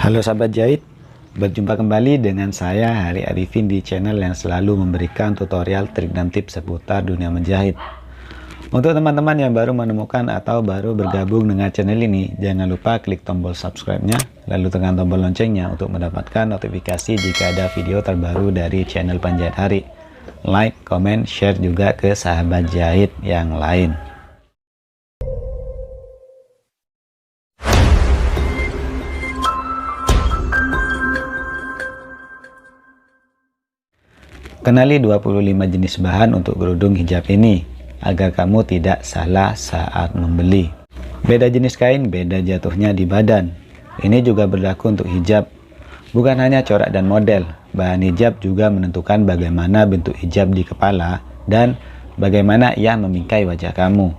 Halo sahabat jahit, berjumpa kembali dengan saya Hari Arifin di channel yang selalu memberikan tutorial, trik dan tips seputar dunia menjahit. Untuk teman-teman yang baru menemukan atau baru bergabung dengan channel ini, jangan lupa klik tombol subscribe-nya, lalu tekan tombol loncengnya untuk mendapatkan notifikasi jika ada video terbaru dari channel Penjahit Hari. Like, comment, share juga ke sahabat jahit yang lain. Kenali 25 jenis bahan untuk kerudung hijab ini, agar kamu tidak salah saat membeli. Beda jenis kain, beda jatuhnya di badan. Ini juga berlaku untuk hijab. Bukan hanya corak dan model, bahan hijab juga menentukan bagaimana bentuk hijab di kepala dan bagaimana ia memingkai wajah kamu.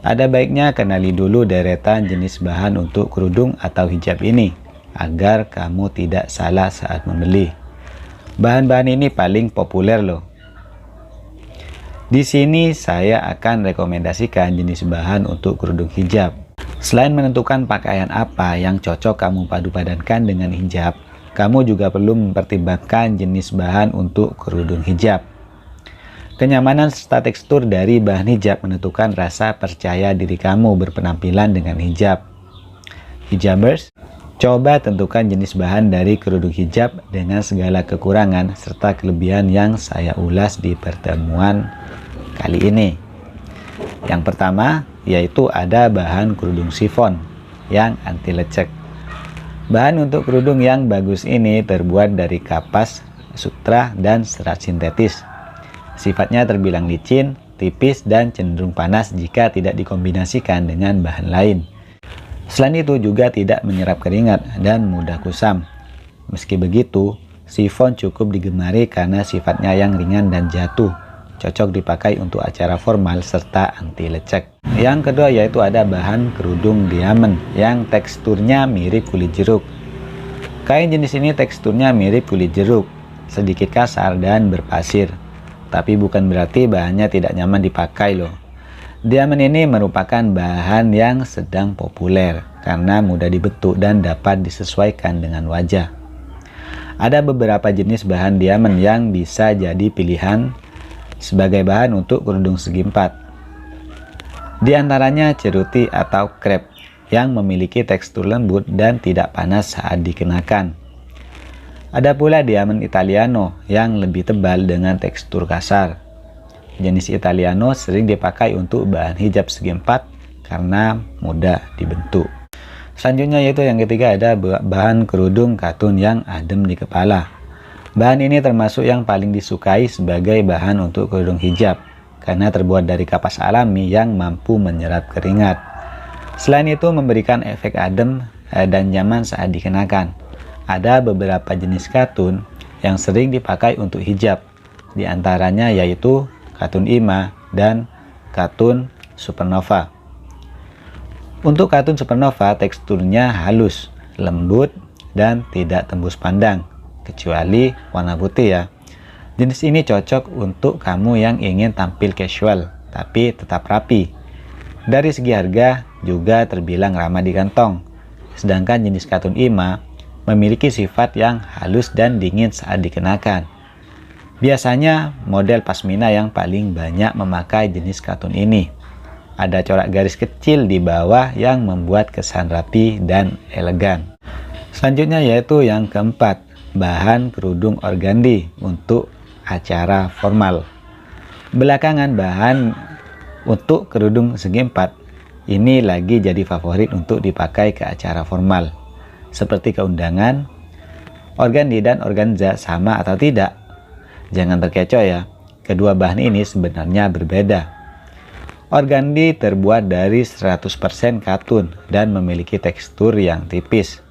Ada baiknya kenali dulu deretan jenis bahan untuk kerudung atau hijab ini, agar kamu tidak salah saat membeli. Bahan-bahan ini paling populer loh. Di sini saya akan rekomendasikan jenis bahan untuk kerudung hijab. Selain menentukan pakaian apa yang cocok kamu padu-padankan dengan hijab, kamu juga perlu mempertimbangkan jenis bahan untuk kerudung hijab. Kenyamanan serta tekstur dari bahan hijab menentukan rasa percaya diri kamu berpenampilan dengan hijab. Hijabers, coba tentukan jenis bahan dari kerudung hijab dengan segala kekurangan serta kelebihan yang saya ulas di pertemuan kali ini. Yang pertama, yaitu ada bahan kerudung sifon yang anti lecek. Bahan untuk kerudung yang bagus ini terbuat dari kapas, sutra, dan serat sintetis. Sifatnya terbilang licin, tipis, dan cenderung panas jika tidak dikombinasikan dengan bahan lain. Selain itu juga tidak menyerap keringat dan mudah kusam. Meski begitu, sifon cukup digemari karena sifatnya yang ringan dan jatuh. Cocok dipakai untuk acara formal serta anti lecek. Yang kedua yaitu ada bahan kerudung diamond yang teksturnya mirip kulit jeruk. Kain jenis ini teksturnya mirip kulit jeruk, sedikit kasar dan berpasir. Tapi bukan berarti bahannya tidak nyaman dipakai loh. Diamond ini merupakan bahan yang sedang populer karena mudah dibentuk dan dapat disesuaikan dengan wajah. Ada beberapa jenis bahan diamond yang bisa jadi pilihan sebagai bahan untuk kerudung segi empat. Di antaranya ceruti atau crepe yang memiliki tekstur lembut dan tidak panas saat dikenakan. Ada pula diamond Italiano yang lebih tebal dengan tekstur kasar. Jenis Italiano sering dipakai untuk bahan hijab segi empat karena mudah dibentuk. Selanjutnya yaitu yang ketiga ada bahan kerudung katun yang adem di kepala. Bahan ini termasuk yang paling disukai sebagai bahan untuk kerudung hijab karena terbuat dari kapas alami yang mampu menyerap keringat. Selain itu memberikan efek adem dan nyaman saat dikenakan. Ada beberapa jenis katun yang sering dipakai untuk hijab, di antaranya yaitu katun Ima dan katun Supernova. Untuk katun Supernova teksturnya halus, lembut, dan tidak tembus pandang, kecuali warna putih ya. Jenis ini cocok untuk kamu yang ingin tampil casual, tapi tetap rapi. Dari segi harga juga terbilang ramah di kantong. Sedangkan jenis katun Ima memiliki sifat yang halus dan dingin saat dikenakan. Biasanya model pasmina yang paling banyak memakai jenis katun ini. Ada corak garis kecil di bawah yang membuat kesan rapi dan elegan. Selanjutnya yaitu yang keempat, bahan kerudung organdi untuk acara formal. Belakangan bahan untuk kerudung segi empat ini lagi jadi favorit untuk dipakai ke acara formal. Seperti keundangan, organdi dan organza sama atau tidak? Jangan terkecoh ya, kedua bahan ini sebenarnya berbeda. Organdi terbuat dari 100% katun dan memiliki tekstur yang tipis,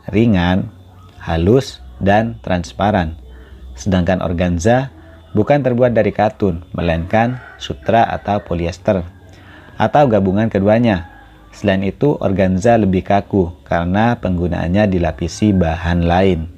ringan, halus, dan transparan. Sedangkan organza bukan terbuat dari katun, melainkan sutra atau polyester, atau gabungan keduanya. Selain itu, organza lebih kaku karena penggunaannya dilapisi bahan lain.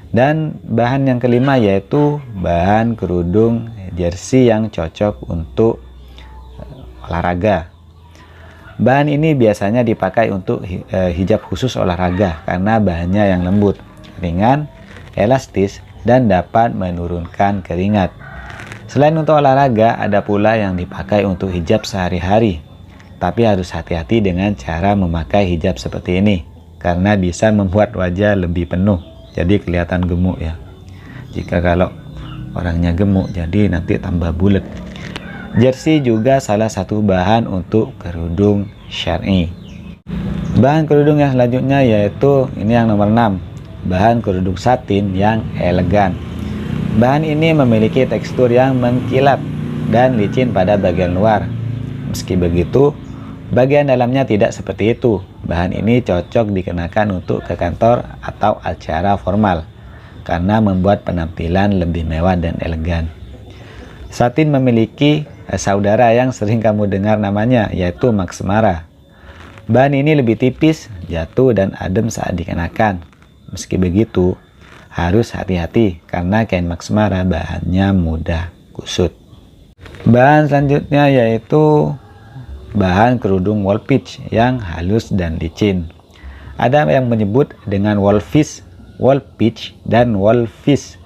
Dan bahan yang kelima yaitu bahan kerudung jersey yang cocok untuk olahraga. Bahan ini biasanya dipakai untuk hijab khusus olahraga karena bahannya yang lembut, ringan, elastis, dan dapat menurunkan keringat. Selain untuk olahraga, ada pula yang dipakai untuk hijab sehari-hari. Tapi harus hati-hati dengan cara memakai hijab seperti ini, karena bisa membuat wajah lebih penuh, jadi kelihatan gemuk ya. Jika kalau orangnya gemuk, jadi nanti tambah bulat. Jersey juga salah satu bahan untuk kerudung syar'i. Bahan kerudung yang selanjutnya yaitu ini yang nomor 6, bahan kerudung satin yang elegan. Bahan ini memiliki tekstur yang mengkilap dan licin pada bagian luar. Meski begitu, bagian dalamnya tidak seperti itu. Bahan ini cocok dikenakan untuk ke kantor atau acara formal karena membuat penampilan lebih mewah dan elegan. Satin memiliki saudara yang sering kamu dengar namanya, yaitu Max Mara. Bahan ini lebih tipis, jatuh, dan adem saat dikenakan. Meski begitu, harus hati-hati karena kain Max Mara bahannya mudah kusut. Bahan selanjutnya yaitu bahan kerudung wall pitch yang halus dan licin. Ada yang menyebut dengan wall pitch, dan wall fish.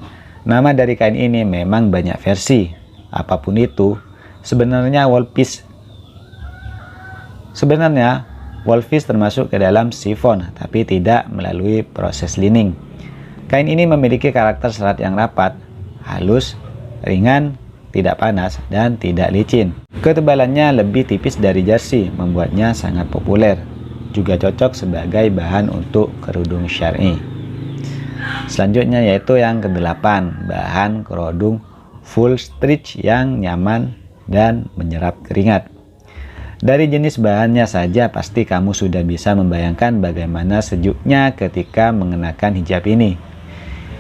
Nama dari kain ini memang banyak versi. Apapun itu, sebenarnya wall fish termasuk ke dalam chiffon, tapi tidak melalui proses lining. Kain ini memiliki karakter serat yang rapat, halus, ringan, tidak panas, dan tidak licin. Ketebalannya lebih tipis dari jersey, membuatnya sangat populer. Juga cocok sebagai bahan untuk kerudung syar'i. Selanjutnya yaitu yang ke-8, bahan kerudung full stretch yang nyaman dan menyerap keringat. Dari jenis bahannya saja pasti kamu sudah bisa membayangkan bagaimana sejuknya ketika mengenakan hijab ini.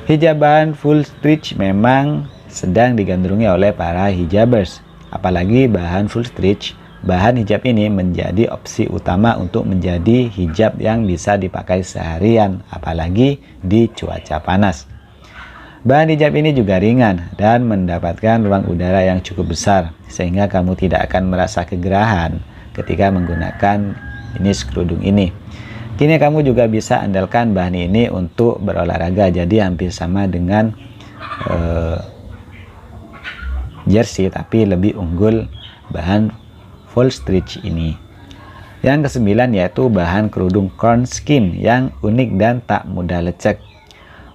Hijab bahan full stretch memang sedang digandrungi oleh para hijabers. Apalagi bahan full stretch, bahan hijab ini menjadi opsi utama untuk menjadi hijab yang bisa dipakai seharian, apalagi di cuaca panas. Bahan hijab ini juga ringan dan mendapatkan ruang udara yang cukup besar, sehingga kamu tidak akan merasa kegerahan ketika menggunakan jenis kerudung ini. Kini kamu juga bisa andalkan bahan ini untuk berolahraga, jadi hampir sama dengan jersey, tapi lebih unggul bahan full stretch ini. Yang ke-9 yaitu bahan kerudung corn skin yang unik dan tak mudah lecek.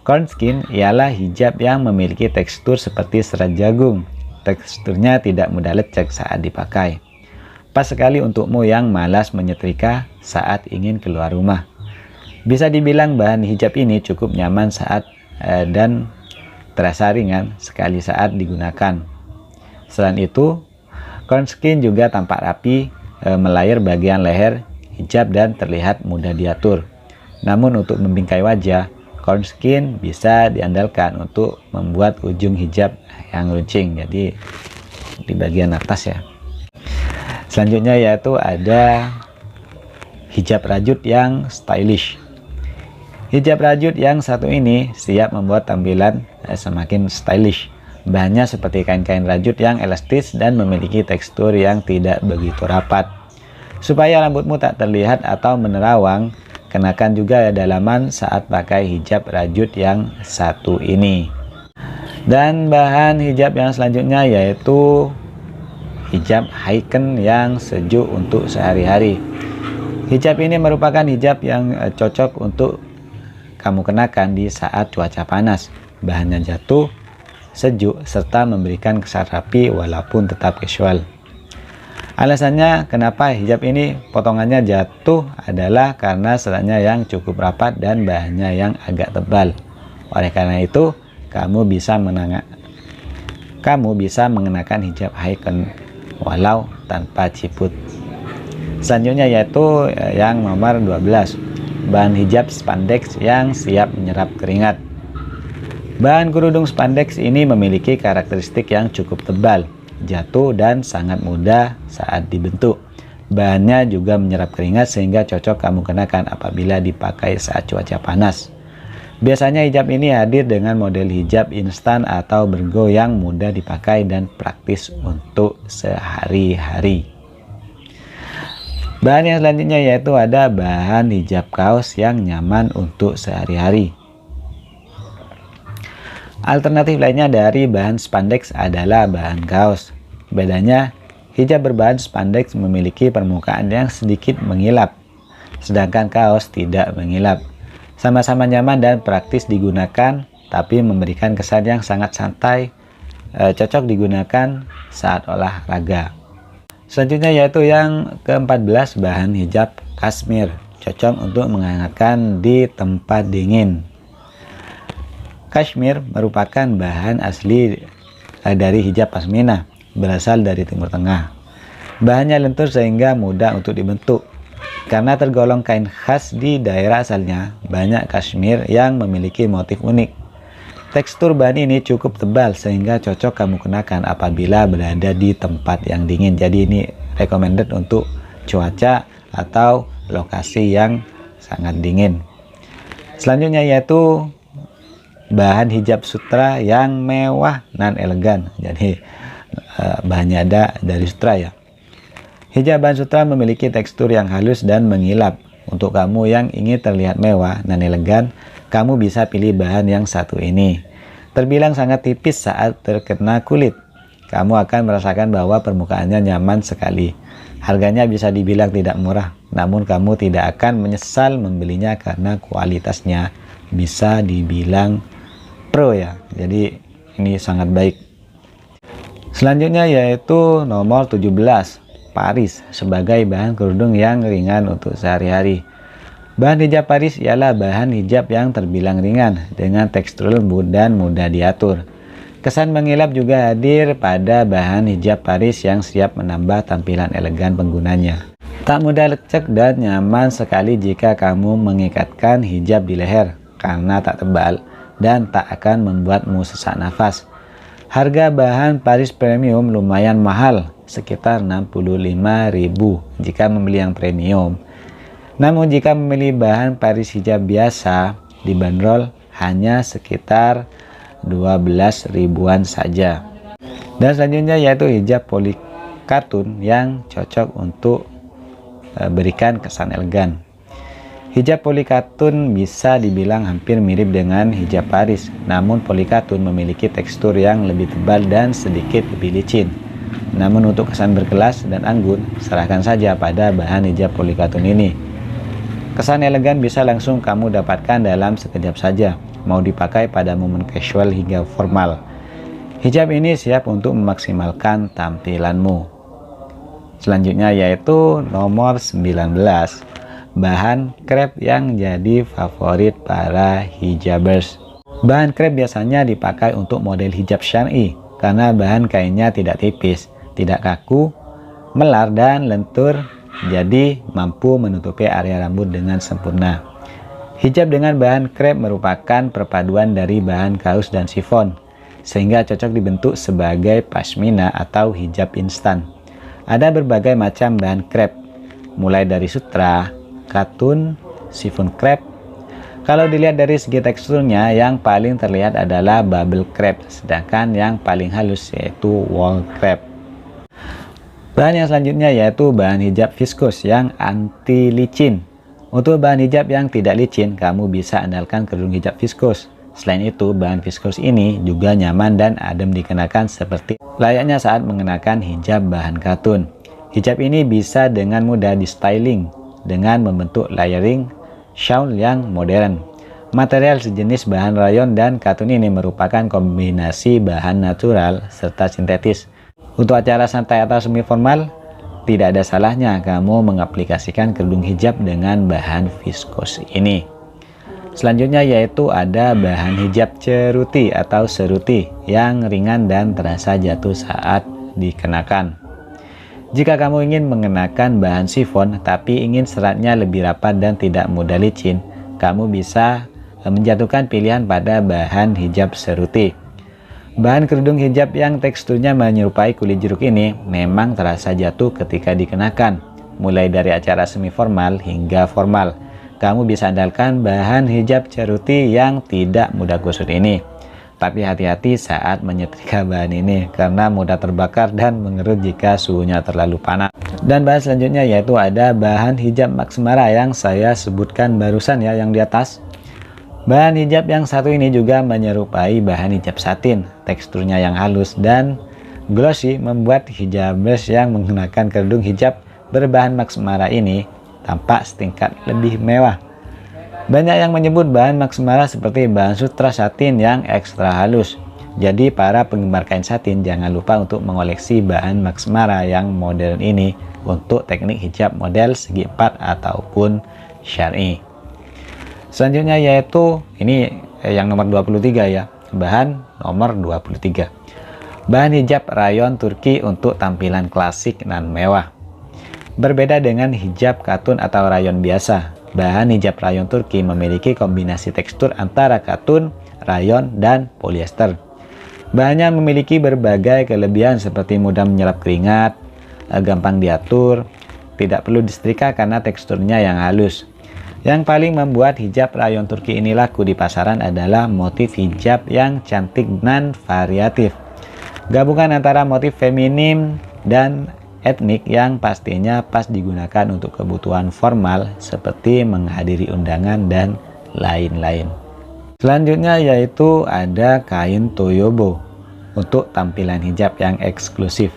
Corn skin ialah hijab yang memiliki tekstur seperti serat jagung. Teksturnya tidak mudah lecek saat dipakai. Pas sekali untukmu yang malas menyetrika saat ingin keluar rumah. Bisa dibilang bahan hijab ini cukup nyaman dan terasa ringan sekali saat digunakan. Selain itu, corn skin juga tampak rapi, melayar bagian leher hijab dan terlihat mudah diatur. Namun untuk membingkai wajah, corn skin bisa diandalkan untuk membuat ujung hijab yang runcing, jadi di bagian atas ya. Selanjutnya yaitu ada hijab rajut yang stylish. Hijab rajut yang satu ini siap membuat tampilan semakin stylish. Bahannya seperti kain-kain rajut yang elastis dan memiliki tekstur yang tidak begitu rapat. Supaya rambutmu tak terlihat atau menerawang, kenakan juga dalaman saat pakai hijab rajut yang satu ini. Dan bahan hijab yang selanjutnya yaitu hijab hiken yang sejuk untuk sehari-hari. Hijab ini merupakan hijab yang cocok untuk kamu kenakan di saat cuaca panas. Bahannya jatuh, sejuk, serta memberikan kesan rapi walaupun tetap casual. Alasannya kenapa hijab ini potongannya jatuh adalah karena seratnya yang cukup rapat dan bahannya yang agak tebal. Oleh karena itu, kamu bisa mengenakan hijab hiken walau tanpa ciput. Selanjutnya yaitu yang nomor 12, bahan hijab spandex yang siap menyerap keringat. Bahan kerudung spandex ini memiliki karakteristik yang cukup tebal, jatuh, dan sangat mudah saat dibentuk. Bahannya juga menyerap keringat sehingga cocok kamu kenakan apabila dipakai saat cuaca panas. Biasanya hijab ini hadir dengan model hijab instan atau bergo yang mudah dipakai dan praktis untuk sehari-hari. Bahan yang selanjutnya yaitu ada bahan hijab kaos yang nyaman untuk sehari-hari. Alternatif lainnya dari bahan spandex adalah bahan kaos. Bedanya, hijab berbahan spandex memiliki permukaan yang sedikit mengilap, sedangkan kaos tidak mengilap. Sama-sama nyaman dan praktis digunakan, tapi memberikan kesan yang sangat santai, cocok digunakan saat olahraga. Selanjutnya yaitu yang ke-14, bahan hijab kashmir, cocok untuk menghangatkan di tempat dingin. Kashmir merupakan bahan asli dari hijab pasmina, berasal dari Timur Tengah. Bahannya lentur sehingga mudah untuk dibentuk. Karena tergolong kain khas di daerah asalnya, banyak kashmir yang memiliki motif unik. Tekstur bahan ini cukup tebal sehingga cocok kamu kenakan apabila berada di tempat yang dingin. Jadi ini recommended untuk cuaca atau lokasi yang sangat dingin. Selanjutnya yaitu bahan hijab sutra yang mewah dan elegan. Jadi bahannya ada dari sutra ya. Hijab bahan sutra memiliki tekstur yang halus dan mengilap. Untuk kamu yang ingin terlihat mewah dan elegan, kamu bisa pilih bahan yang satu ini. Terbilang sangat tipis saat terkena kulit. Kamu akan merasakan bahwa permukaannya nyaman sekali. Harganya bisa dibilang tidak murah, namun kamu tidak akan menyesal membelinya karena kualitasnya bisa dibilang pro ya. Jadi ini sangat baik. Selanjutnya yaitu nomor 17, Paris sebagai bahan kerudung yang ringan untuk sehari-hari. Bahan hijab Paris ialah bahan hijab yang terbilang ringan dengan tekstur lembut dan mudah diatur. Kesan mengilap juga hadir pada bahan hijab Paris yang siap menambah tampilan elegan penggunanya. Tak mudah lecek dan nyaman sekali jika kamu mengikatkan hijab di leher karena tak tebal dan tak akan membuatmu sesak nafas. Harga bahan Paris Premium lumayan mahal, sekitar 65.000 jika membeli yang premium. Namun jika memilih bahan Paris hijab biasa, dibanderol hanya sekitar 12 ribuan saja. Dan selanjutnya yaitu hijab polikatun yang cocok untuk berikan kesan elegan. Hijab polikatun bisa dibilang hampir mirip dengan hijab Paris, namun polikatun memiliki tekstur yang lebih tebal dan sedikit lebih licin. Namun untuk kesan berkelas dan anggun, serahkan saja pada bahan hijab polikatun ini. Kesan elegan bisa langsung kamu dapatkan dalam sekejap saja, mau dipakai pada momen casual hingga formal. Hijab ini siap untuk memaksimalkan tampilanmu. Selanjutnya yaitu nomor 19, bahan krep yang jadi favorit para hijabers. Bahan krep biasanya dipakai untuk model hijab syar'i karena bahan kainnya tidak tipis, tidak kaku, melar dan lentur, jadi mampu menutupi area rambut dengan sempurna. Hijab dengan bahan krep merupakan perpaduan dari bahan kaos dan sifon, sehingga cocok dibentuk sebagai pashmina atau hijab instan. Ada berbagai macam bahan krep, mulai dari sutra, katun, sifon krep. Kalau dilihat dari segi teksturnya, yang paling terlihat adalah bubble krep, sedangkan yang paling halus yaitu wool krep. Bahan yang selanjutnya yaitu bahan hijab viskus yang anti licin. Untuk bahan hijab yang tidak licin, kamu bisa andalkan kerudung hijab viskus. Selain itu, bahan viskus ini juga nyaman dan adem dikenakan seperti layaknya saat mengenakan hijab bahan katun. Hijab ini bisa dengan mudah di styling dengan membentuk layering shawl yang modern. Material sejenis bahan rayon dan katun ini merupakan kombinasi bahan natural serta sintetis. Untuk acara santai atau semi formal, tidak ada salahnya kamu mengaplikasikan kerudung hijab dengan bahan viskus ini. Selanjutnya yaitu ada bahan hijab ceruti atau seruti yang ringan dan terasa jatuh saat dikenakan. Jika kamu ingin mengenakan bahan sifon tapi ingin seratnya lebih rapat dan tidak mudah licin, kamu bisa menjatuhkan pilihan pada bahan hijab seruti. Bahan kerudung hijab yang teksturnya menyerupai kulit jeruk ini memang terasa jatuh ketika dikenakan. Mulai dari acara semi formal hingga formal, kamu bisa andalkan bahan hijab ceruti yang tidak mudah kusut ini. Tapi hati-hati saat menyetrika bahan ini karena mudah terbakar dan mengerut jika suhunya terlalu panas. Dan bahan selanjutnya yaitu ada bahan hijab Maxmara yang saya sebutkan barusan ya, yang di atas. Bahan hijab yang satu ini juga menyerupai bahan hijab satin, teksturnya yang halus dan glossy membuat hijabers yang menggunakan kerudung hijab berbahan Maxmara ini tampak setingkat lebih mewah. Banyak yang menyebut bahan Maxmara seperti bahan sutra satin yang ekstra halus. Jadi para penggemar kain satin jangan lupa untuk mengoleksi bahan Maxmara yang modern ini untuk teknik hijab model segi empat ataupun syar'i. Selanjutnya yaitu ini yang nomor 23 ya, bahan nomor 23. Bahan hijab rayon Turki untuk tampilan klasik dan mewah. Berbeda dengan hijab katun atau rayon biasa, bahan hijab rayon Turki memiliki kombinasi tekstur antara katun, rayon, dan polyester. Bahannya memiliki berbagai kelebihan seperti mudah menyerap keringat, gampang diatur, tidak perlu disetrika karena teksturnya yang halus. Yang paling membuat hijab rayon Turki ini laku di pasaran adalah motif hijab yang cantik dan variatif. Gabungan antara motif feminim dan etnik yang pastinya pas digunakan untuk kebutuhan formal seperti menghadiri undangan dan lain-lain. Selanjutnya yaitu ada kain toyobo untuk tampilan hijab yang eksklusif.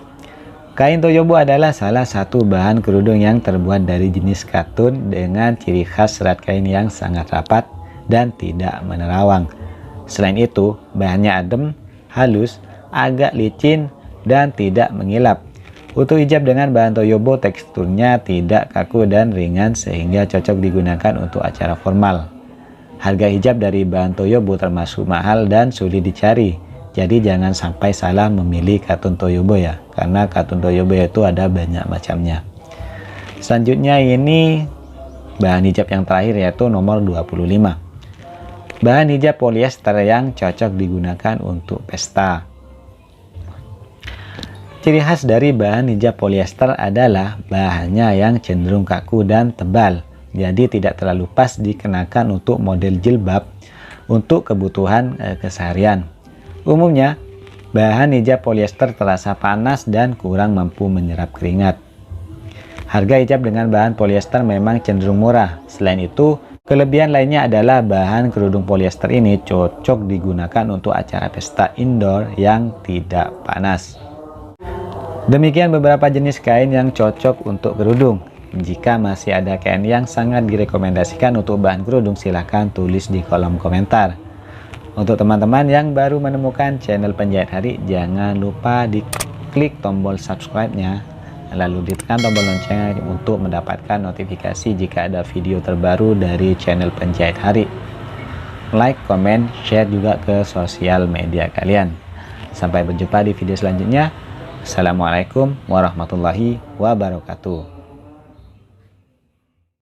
Kain toyobo adalah salah satu bahan kerudung yang terbuat dari jenis katun dengan ciri khas serat kain yang sangat rapat dan tidak menerawang. Selain itu, bahannya adem, halus, agak licin, dan tidak mengilap. Untuk hijab dengan bahan toyobo teksturnya tidak kaku dan ringan sehingga cocok digunakan untuk acara formal. Harga hijab dari bahan toyobo termasuk mahal dan sulit dicari. Jadi jangan sampai salah memilih katun toyobo ya, karena katun toyobo itu ada banyak macamnya. Selanjutnya ini bahan hijab yang terakhir yaitu nomor 25. Bahan hijab polyester yang cocok digunakan untuk pesta. Ciri khas dari bahan hijab polyester adalah bahannya yang cenderung kaku dan tebal, jadi tidak terlalu pas dikenakan untuk model jilbab untuk kebutuhan keseharian. Umumnya, bahan hijab polyester terasa panas dan kurang mampu menyerap keringat. Harga hijab dengan bahan polyester memang cenderung murah. Selain itu, kelebihan lainnya adalah bahan kerudung polyester ini cocok digunakan untuk acara pesta indoor yang tidak panas. Demikian beberapa jenis kain yang cocok untuk kerudung. Jika masih ada kain yang sangat direkomendasikan untuk bahan kerudung, silahkan tulis di kolom komentar. Untuk teman-teman yang baru menemukan channel Penjahit Hari, jangan lupa diklik tombol subscribe-nya, lalu ditekan tombol loncengnya untuk mendapatkan notifikasi jika ada video terbaru dari channel Penjahit Hari. Like, comment, share juga ke sosial media kalian. Sampai berjumpa di video selanjutnya. Assalamualaikum warahmatullahi wabarakatuh.